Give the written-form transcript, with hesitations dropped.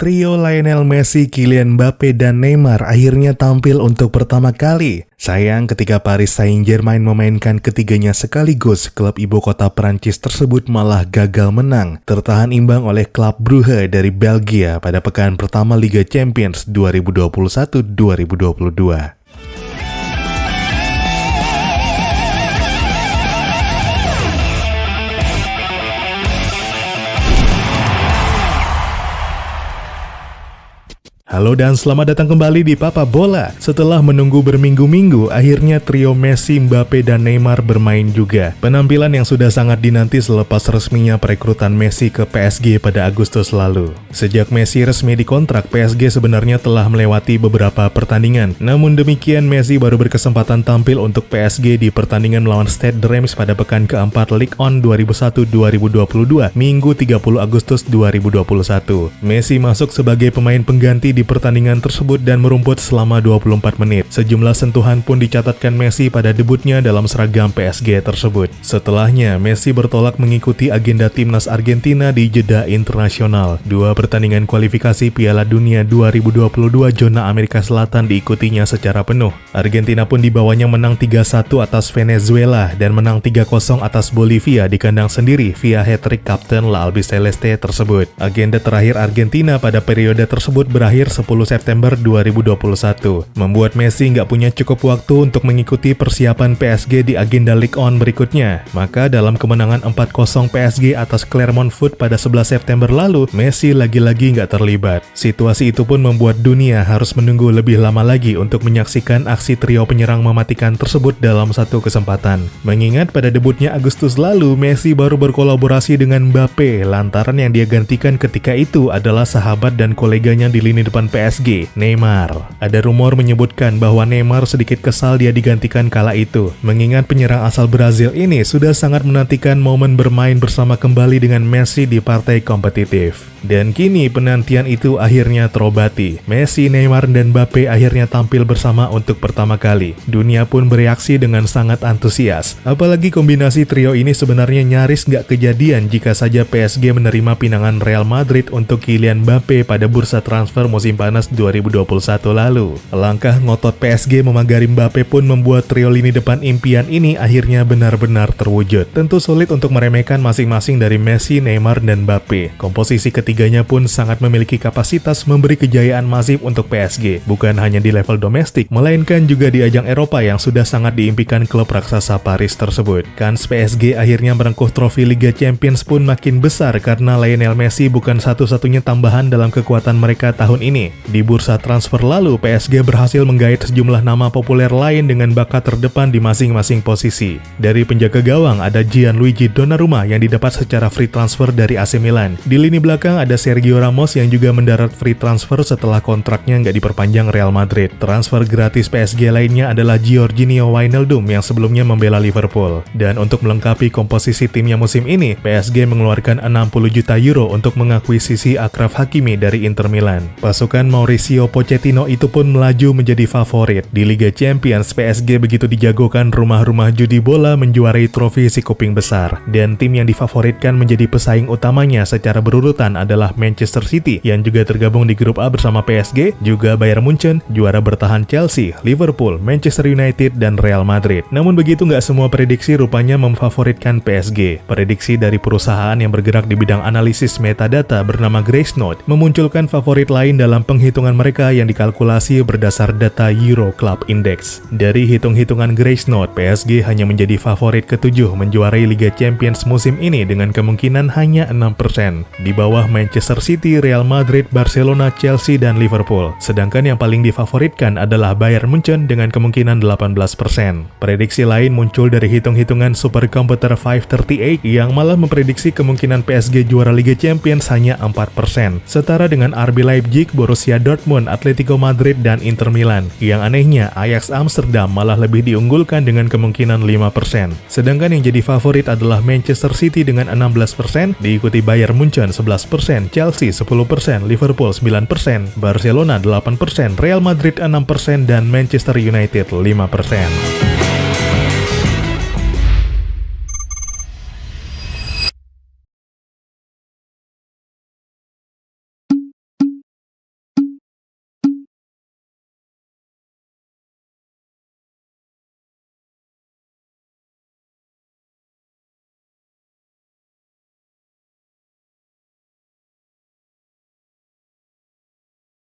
Trio Lionel Messi, Kylian Mbappe, dan Neymar akhirnya tampil untuk pertama kali. Sayang ketika Paris Saint-Germain memainkan ketiganya sekaligus, klub ibu kota Prancis tersebut malah gagal menang, tertahan imbang oleh klub Brugge dari Belgia pada pekan pertama Liga Champions 2021-2022. Halo dan selamat datang kembali di Papa Bola. Setelah menunggu berminggu-minggu, akhirnya trio Messi, Mbappe, dan Neymar bermain juga. Penampilan yang sudah sangat dinanti selepas resminya perekrutan Messi ke PSG pada Agustus lalu. Sejak Messi resmi dikontrak, PSG sebenarnya telah melewati beberapa pertandingan. Namun demikian, Messi baru berkesempatan tampil untuk PSG di pertandingan melawan Stade de Reims pada pekan keempat Ligue 1 2001-2022, Minggu 30 Agustus 2021. Messi masuk sebagai pemain pengganti di pertandingan tersebut dan merumput selama 24 menit. Sejumlah sentuhan pun dicatatkan Messi pada debutnya dalam seragam PSG tersebut. Setelahnya, Messi bertolak mengikuti agenda timnas Argentina di jeda internasional. Dua pertandingan kualifikasi Piala Dunia 2022 zona Amerika Selatan diikutinya secara penuh. Argentina pun dibawanya menang 3-1 atas Venezuela dan menang 3-0 atas Bolivia di kandang sendiri via hat-trick kapten La Albiceleste tersebut. Agenda terakhir Argentina pada periode tersebut berakhir 10 September 2021, membuat Messi nggak punya cukup waktu untuk mengikuti persiapan PSG di agenda Ligue 1 berikutnya. Maka dalam kemenangan 4-0 PSG atas Clermont Foot pada 11 September lalu, Messi lagi-lagi nggak terlibat. Situasi itu pun membuat dunia harus menunggu lebih lama lagi untuk menyaksikan aksi trio penyerang mematikan tersebut dalam satu kesempatan. Mengingat pada debutnya Agustus lalu, Messi baru berkolaborasi dengan Mbappe, lantaran yang dia gantikan ketika itu adalah sahabat dan koleganya di lini depan PSG, Neymar. Ada rumor menyebutkan bahwa Neymar sedikit kesal dia digantikan kala itu, mengingat penyerang asal Brazil ini sudah sangat menantikan momen bermain bersama kembali dengan Messi di partai kompetitif. Dan kini penantian itu akhirnya terobati. Messi, Neymar, dan Mbappe akhirnya tampil bersama untuk pertama kali. Dunia pun bereaksi dengan sangat antusias. Apalagi kombinasi trio ini sebenarnya nyaris nggak kejadian jika saja PSG menerima pinangan Real Madrid untuk Kylian Mbappe pada bursa transfer musim panas 2021 lalu. Langkah ngotot PSG memagari Mbappe pun membuat trio lini depan impian ini akhirnya benar-benar terwujud. Tentu sulit untuk meremehkan masing-masing dari Messi, Neymar, dan Mbappe. Komposisi ketiganya pun sangat memiliki kapasitas memberi kejayaan masif untuk PSG, bukan hanya di level domestik, melainkan juga di ajang Eropa yang sudah sangat diimpikan klub raksasa Paris tersebut. Kans PSG akhirnya merengkuh trofi Liga Champions pun makin besar karena Lionel Messi bukan satu-satunya tambahan dalam kekuatan mereka tahun ini. Di bursa transfer lalu, PSG berhasil menggait sejumlah nama populer lain dengan bakat terdepan di masing-masing posisi. Dari penjaga gawang ada Gianluigi Donnarumma yang didapat secara free transfer dari AC Milan. Di lini belakang ada Sergio Ramos yang juga mendarat free transfer setelah kontraknya nggak diperpanjang Real Madrid. Transfer gratis PSG lainnya adalah Georginio Wijnaldum yang sebelumnya membela Liverpool. Dan untuk melengkapi komposisi timnya musim ini, PSG mengeluarkan 60 juta euro untuk mengakuisisi Achraf Hakimi dari Inter Milan. Pasukan Mauricio Pochettino itu pun melaju menjadi favorit. Di Liga Champions, PSG begitu dijagokan rumah-rumah judi bola menjuarai trofi si kuping besar. Dan tim yang difavoritkan menjadi pesaing utamanya secara berurutan adalah Manchester City yang juga tergabung di grup A bersama PSG, juga Bayern Munchen, juara bertahan Chelsea, Liverpool, Manchester United, dan Real Madrid. Namun begitu nggak semua prediksi rupanya memfavoritkan PSG. Prediksi dari perusahaan yang bergerak di bidang analisis metadata bernama Gracenote memunculkan favorit lain dalam penghitungan mereka yang dikalkulasi berdasar data Euro Club Index. Dari hitung-hitungan Gracenote, PSG hanya menjadi favorit ketujuh menjuarai Liga Champions musim ini dengan kemungkinan hanya 6%. Di bawah Manchester City, Real Madrid, Barcelona, Chelsea, dan Liverpool. Sedangkan yang paling difavoritkan adalah Bayern Munchen dengan kemungkinan 18%. Prediksi lain muncul dari hitung-hitungan superkomputer 538 yang malah memprediksi kemungkinan PSG juara Liga Champions hanya 4%. Setara dengan RB Leipzig, Borussia Dortmund, Atletico Madrid, dan Inter Milan. Yang anehnya, Ajax Amsterdam malah lebih diunggulkan dengan kemungkinan 5%. Sedangkan yang jadi favorit adalah Manchester City dengan 16%, diikuti Bayern Munchen 11%, Chelsea 10%, Liverpool 9%, Barcelona 8%, Real Madrid 6%, dan Manchester United 5%.